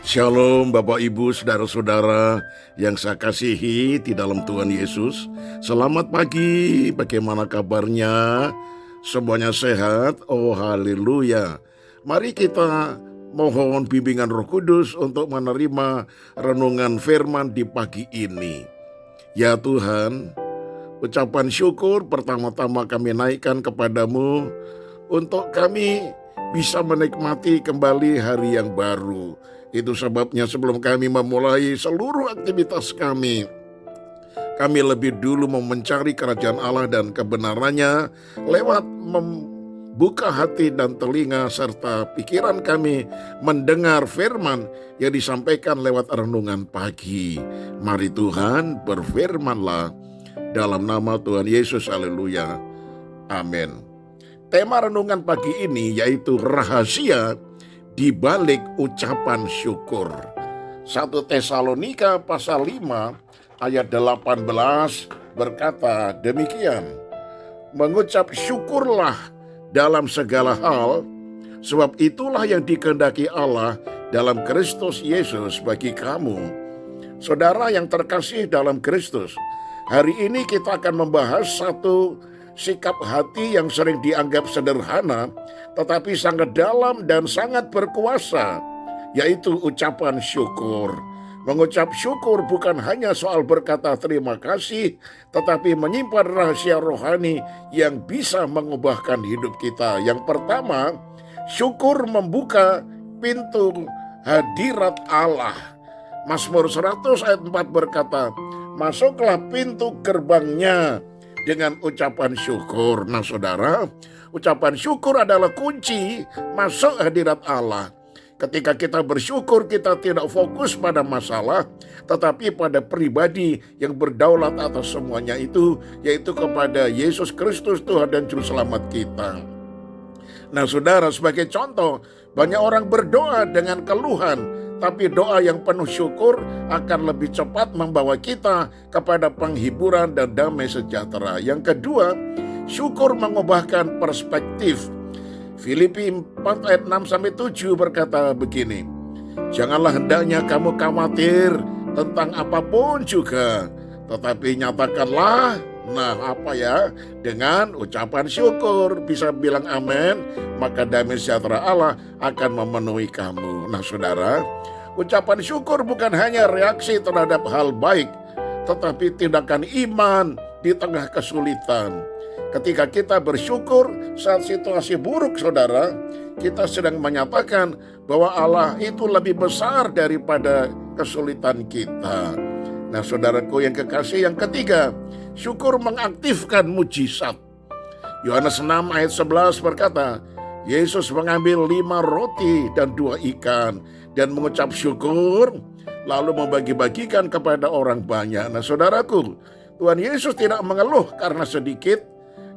Shalom Bapak Ibu Saudara-saudara yang saya kasihi di dalam Tuhan Yesus. Selamat pagi, bagaimana kabarnya? Semuanya sehat? Oh haleluya. Mari kita mohon bimbingan Roh Kudus untuk menerima renungan firman di pagi ini. Ya Tuhan, ucapan syukur pertama-tama kami naikkan kepadamu untuk kami bisa menikmati kembali hari yang baru. Itu sebabnya sebelum kami memulai seluruh aktivitas kami lebih dulu mau mencari kerajaan Allah dan kebenarannya lewat membuka hati dan telinga serta pikiran kami mendengar firman yang disampaikan lewat renungan pagi. Mari Tuhan berfirmanlah dalam nama Tuhan Yesus, haleluya, amin. Tema renungan pagi ini yaitu rahasia di balik ucapan syukur. 1 Tesalonika pasal 5 ayat 18 berkata demikian. Mengucap syukurlah dalam segala hal, sebab itulah yang dikehendaki Allah dalam Kristus Yesus bagi kamu. Saudara yang terkasih dalam Kristus, hari ini kita akan membahas satu sikap hati yang sering dianggap sederhana, tetapi sangat dalam dan sangat berkuasa, yaitu ucapan syukur. Mengucap syukur bukan hanya soal berkata terima kasih, tetapi menyimpan rahasia rohani yang bisa mengubahkan hidup kita. Yang pertama, syukur membuka pintu hadirat Allah. Mazmur 100 ayat 4 berkata, masuklah pintu gerbangnya dengan ucapan syukur. Nah saudara, ucapan syukur adalah kunci masuk hadirat Allah. Ketika kita bersyukur, kita tidak fokus pada masalah, tetapi pada pribadi yang berdaulat atas semuanya itu, yaitu kepada Yesus Kristus Tuhan dan Juru Selamat kita. Nah saudara, sebagai contoh, banyak orang berdoa dengan keluhan, tapi doa yang penuh syukur akan lebih cepat membawa kita kepada penghiburan dan damai sejahtera. Yang kedua, syukur mengubahkan perspektif. Filipi 4 ayat 6-7 berkata begini, janganlah hendaknya kamu khawatir tentang apapun juga, tetapi nyatakanlah, dengan ucapan syukur. Bisa bilang amin, maka damai sejahtera Allah akan memenuhi kamu. Nah saudara, ucapan syukur bukan hanya reaksi terhadap hal baik, tetapi tindakan iman di tengah kesulitan. Ketika kita bersyukur saat situasi buruk saudara, kita sedang menyatakan bahwa Allah itu lebih besar daripada kesulitan kita. Nah saudaraku yang kekasih, yang ketiga, syukur mengaktifkan mujizat. Yohanes 6 ayat 11 berkata, Yesus mengambil 5 roti dan 2 ikan dan mengucap syukur, lalu membagi-bagikan kepada orang banyak. Nah saudaraku, Tuhan Yesus tidak mengeluh karena sedikit,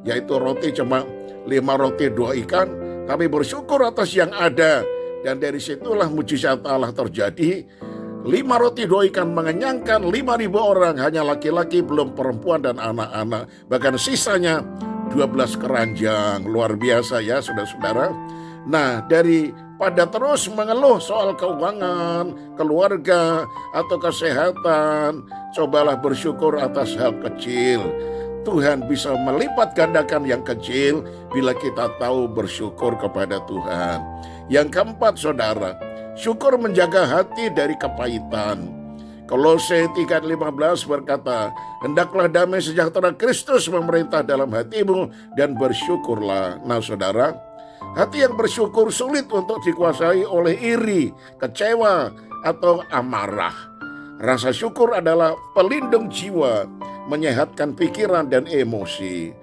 yaitu roti cuma 5 roti 2 ikan, tapi bersyukur atas yang ada. Dan dari situlah mujizat Allah terjadi. 5 roti 2 ikan mengenyangkan 5.000 orang, hanya laki-laki, belum perempuan dan anak-anak. Bahkan sisanya 12 keranjang. Luar biasa ya saudara-saudara. Nah, daripada terus mengeluh soal keuangan, keluarga, atau kesehatan, cobalah bersyukur atas hal kecil. Tuhan bisa melipat gandakan yang kecil bila kita tahu bersyukur kepada Tuhan. Yang keempat saudara, syukur menjaga hati dari kepahitan. Kolose 3:15 berkata, hendaklah damai sejahtera Kristus memerintah dalam hatimu dan bersyukurlah. Nah saudara, hati yang bersyukur sulit untuk dikuasai oleh iri, kecewa, atau amarah. Rasa syukur adalah pelindung jiwa, menyehatkan pikiran dan emosi.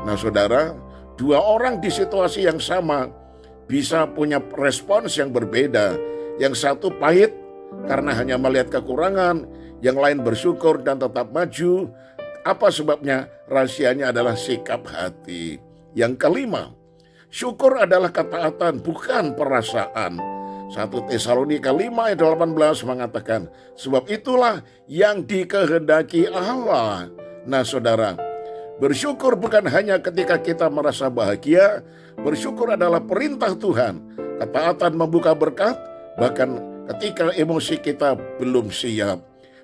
Nah saudara, 2 orang di situasi yang sama bisa punya respons yang berbeda. Yang satu pahit karena hanya melihat kekurangan, yang lain bersyukur dan tetap maju. Apa sebabnya? Rahasianya adalah sikap hati. Yang kelima, syukur adalah ketaatan, bukan perasaan. 1 Tesalonika 5 ayat 18 mengatakan, sebab itulah yang dikehendaki Allah. Nah saudara, bersyukur bukan hanya ketika kita merasa bahagia. Bersyukur adalah perintah Tuhan. Ketaatan membuka berkat, bahkan ketika emosi kita belum siap.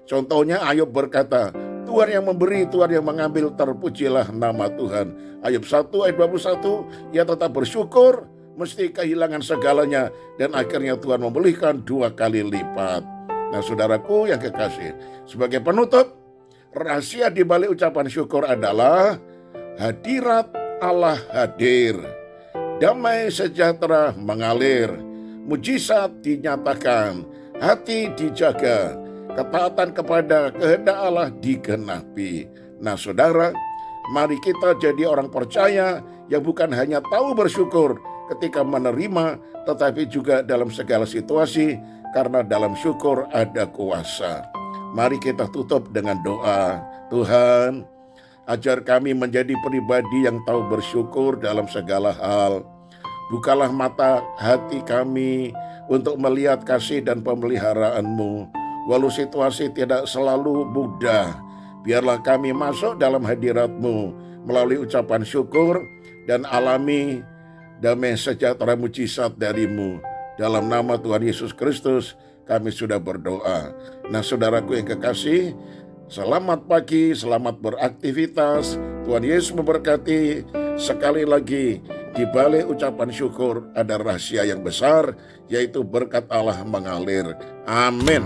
Contohnya Ayub berkata, Tuhan yang memberi, Tuhan yang mengambil, terpujilah nama Tuhan. Ayub 1 ayat 21, ia tetap bersyukur, mesti kehilangan segalanya, dan akhirnya Tuhan memulihkan 2 kali lipat. Nah saudaraku yang kekasih, sebagai penutup, rahasia di balik ucapan syukur adalah hadirat Allah hadir, damai sejahtera mengalir, mujizat dinyatakan, hati dijaga, ketaatan kepada kehendak Allah digenapi. Nah saudara, mari kita jadi orang percaya yang bukan hanya tahu bersyukur ketika menerima, tetapi juga dalam segala situasi, karena dalam syukur ada kuasa. Mari kita tutup dengan doa. Tuhan, ajar kami menjadi pribadi yang tahu bersyukur dalam segala hal. Bukalah mata hati kami untuk melihat kasih dan pemeliharaan-Mu. Walau situasi tidak selalu mudah, biarlah kami masuk dalam hadirat-Mu melalui ucapan syukur dan alami damai sejahtera mujizat dari-Mu. Dalam nama Tuhan Yesus Kristus kami sudah berdoa. Nah saudaraku yang kekasih, selamat pagi, selamat beraktivitas. Tuhan Yesus memberkati. Sekali lagi, di balik ucapan syukur ada rahasia yang besar, yaitu berkat Allah mengalir. Amin.